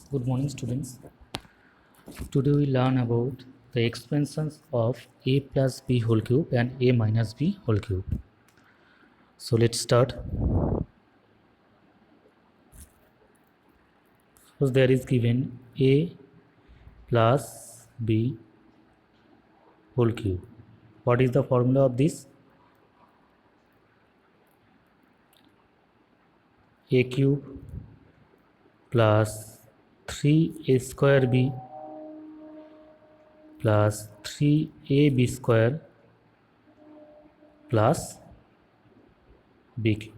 Good morning, students. Today we learn about the expansions of a plus b whole cube and a minus b whole cube. So let's start. Suppose there is given a plus b whole cube. What is the formula of this? A cube plus 3a square b plus 3ab square plus b cube.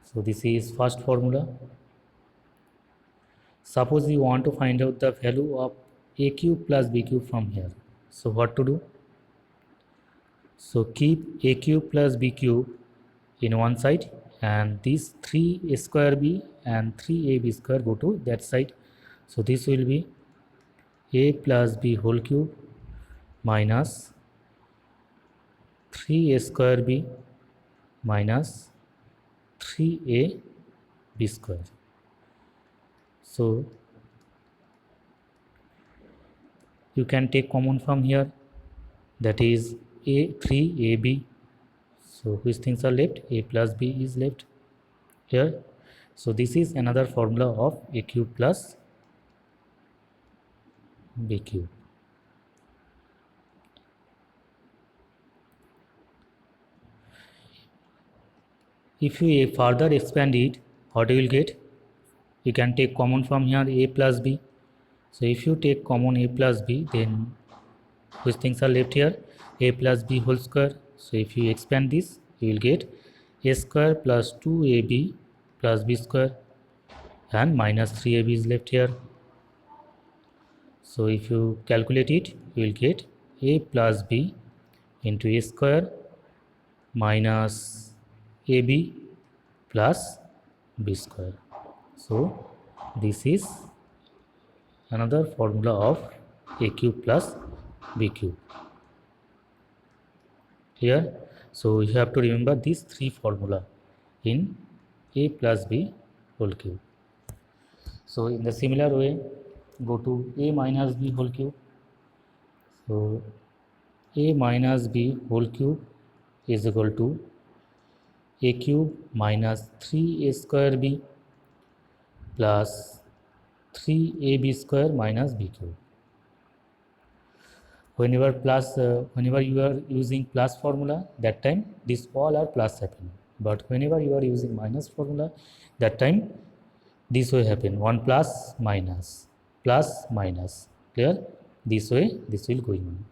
So this is first formula. Suppose you want to find out the value of a cube plus b cube from here. So what to do? So keep a cube plus b cube in one side and these 3a square b and 3ab square go to that side. So this will be a plus b whole cube minus 3a square b minus 3ab square. So you can take common from here, that is a 3ab. So which things are left? A plus b is left here. So this is another formula of a cube plus b cube. If you further expand it, what you will get? You can take common from here a plus b. So if you take common a plus b, then which things are left here? A plus b whole square. So if you expand this, you will get a square plus 2ab plus b square and minus 3ab is left here. So if you calculate it, you will get a plus b into a square minus ab plus b square. So this is another formula of a cube plus b cube. Clear? So you have to remember these three formula in a plus b whole cube. So in the similar way, go to a minus b whole cube. So a minus b whole cube is equal to a cube minus 3a square b plus 3ab square minus b cube. Whenever you are using plus formula, that time this all are plus happen. But whenever you are using minus formula, that time this way happen, 1 plus minus plus minus. Clear? This way this will going on.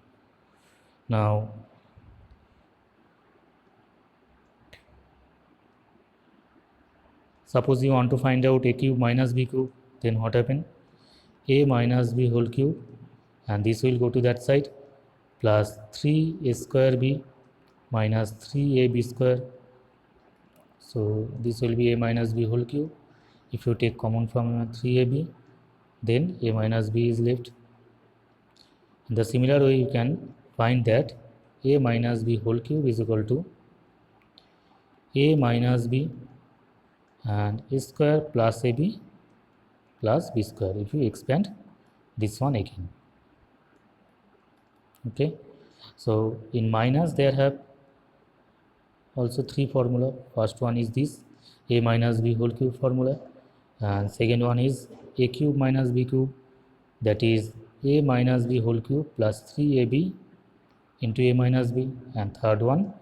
Now suppose you want to find out a cube minus b cube, then what happen? A minus b whole cube, and this will go to that side, plus 3a square b minus 3ab square. So this will be a minus b whole cube. If you take common from 3ab, then a minus b is left. In the similar way, you can find that a minus b whole cube is equal to a minus b and a square plus ab plus b square if you expand this one again. Okay, so in minus there have also three formula. First one is this a minus b whole cube formula, and second one is a cube minus b cube, that is a minus b whole cube plus 3ab into a minus b, and third one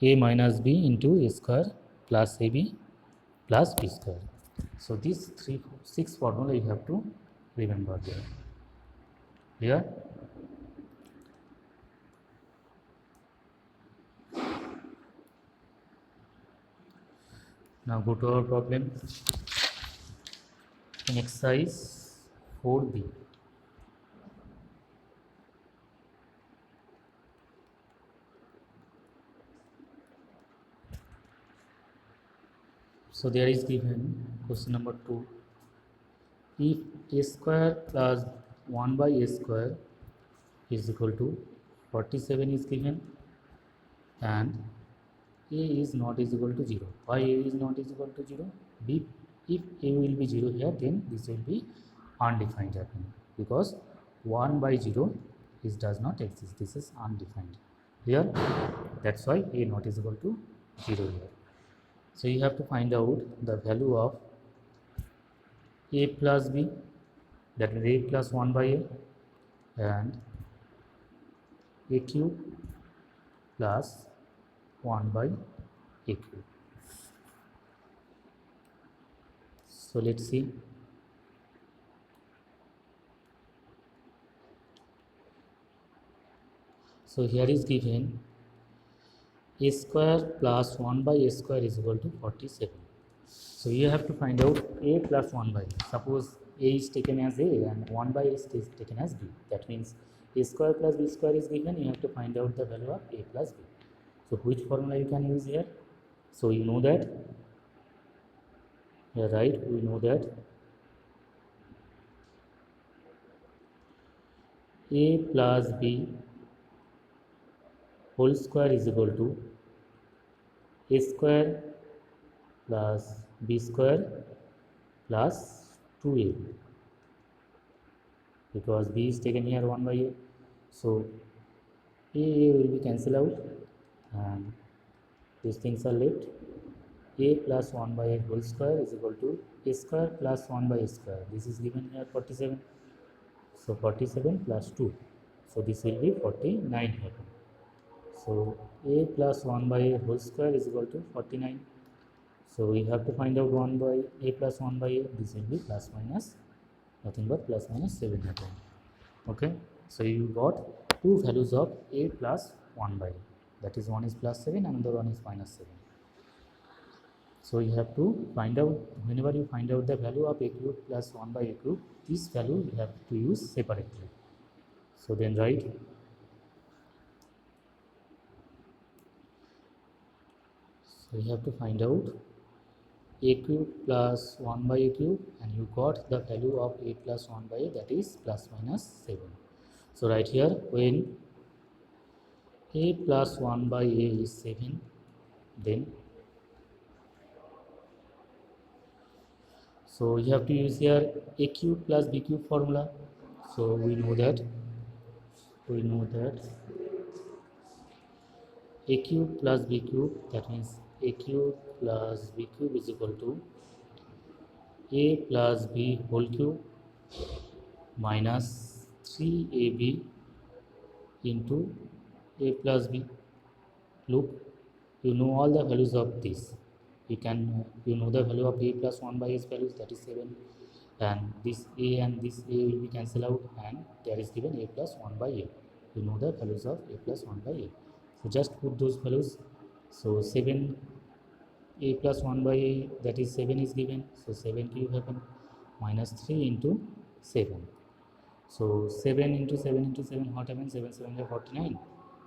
a minus b into a square plus ab plus b square. So these six formula you have to remember there. Clear? Now go to our problem in exercise 4b. So there is given question number 2. If a square plus 1 by a square is equal to 47 is given and a is not is equal to 0. Why a is not is equal to 0? If a will be 0 here, then this will be undefined happen, because 1 by 0 is does not exist. This is undefined here. That's why a not is equal to 0 here. So you have to find out the value of a plus b, that means a plus 1 by a, and a cube plus 1 by a cube. So let's see. So here is given a square plus 1 by a square is equal to 47. So you have to find out a plus 1 by a. Suppose a is taken as a and 1 by a is taken as b. That means a square plus b square is given. You have to find out the value of a plus b. So which formula you can use here? So you know that, yeah, right, we know that a plus b whole square is equal to a square plus b square plus 2ab, because b is taken here 1 by a. So a will be cancelled out and these things are left. A plus 1 by a whole square is equal to a square plus 1 by a square. This is given here 47. So 47 plus 2. So this will be 49 here. So a plus 1 by a whole square is equal to 49. So we have to find out 1 by a plus 1 by a. This will be plus minus, nothing but plus minus 7 here. Okay. So you got two values of a plus 1 by a. That is, one is plus 7 and another one is minus 7. So you have to find out, whenever you find out the value of a cube plus 1 by a cube, this value you have to use separately. So then write so you have to find out a cube plus 1 by a cube, and you got the value of a plus 1 by a, that is plus minus 7. So right here, when a plus 1 by a is 7, then so you have to use here a cube plus b cube formula. So we know that a cube plus b cube, that means a cube plus b cube is equal to a plus b whole cube minus 3ab into a plus b. Look, you know all the values of this. You know the value of a plus 1 by a's values, that is 7, and this a will be cancelled out, and there is given a plus 1 by a. You know the values of a plus 1 by a. So just put those values. So 7 a plus 1 by a, that is 7 is given. So 7 cube happen minus 3 into 7. So 7 into 7 into 7, what happens? 7 7 are 49.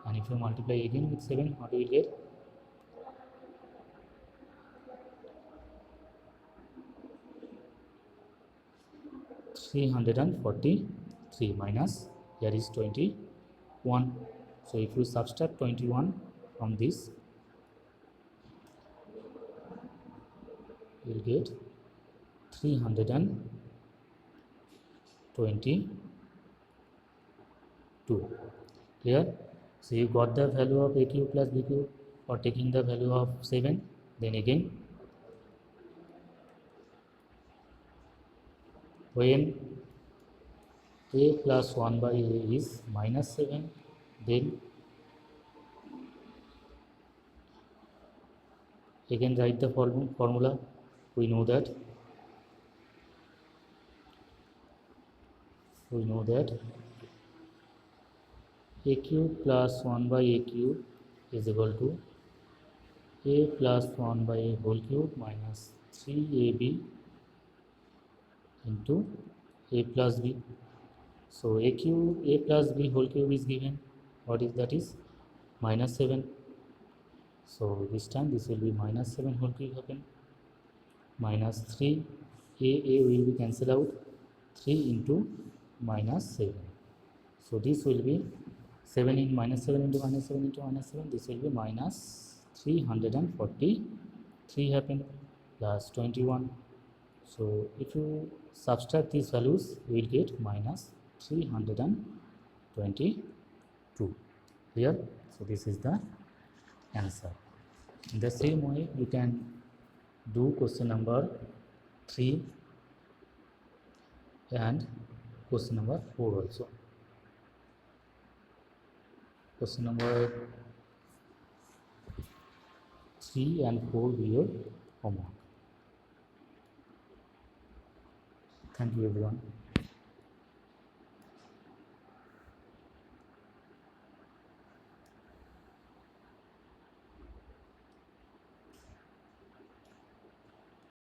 And if you multiply again with 7, what will get? $343 minus here is 21. So if you subtract 21 from this, you will get 322. Clear? So you got the value of a cube plus b cube for taking the value of 7. Then again, when a plus 1 by a is minus 7, then again write the formula. We know that a cube plus 1 by a cube is equal to a plus 1 by a whole cube minus 3ab into a plus b. So a plus b whole cube is given. What is that? Is minus 7. So this time this will be minus 7 whole cube happen minus 3. A will be cancelled out. 3 into minus 7. So this will be 7 in minus 7 into minus 7 into minus 7. This will be minus 343 happen plus 21. So if you subtract these values, you will get minus 322. Clear? So this is the answer. In the same way, you can do question number 3 and question number 4 also. Question number 3 and 4 be your homework. Thank you everyone.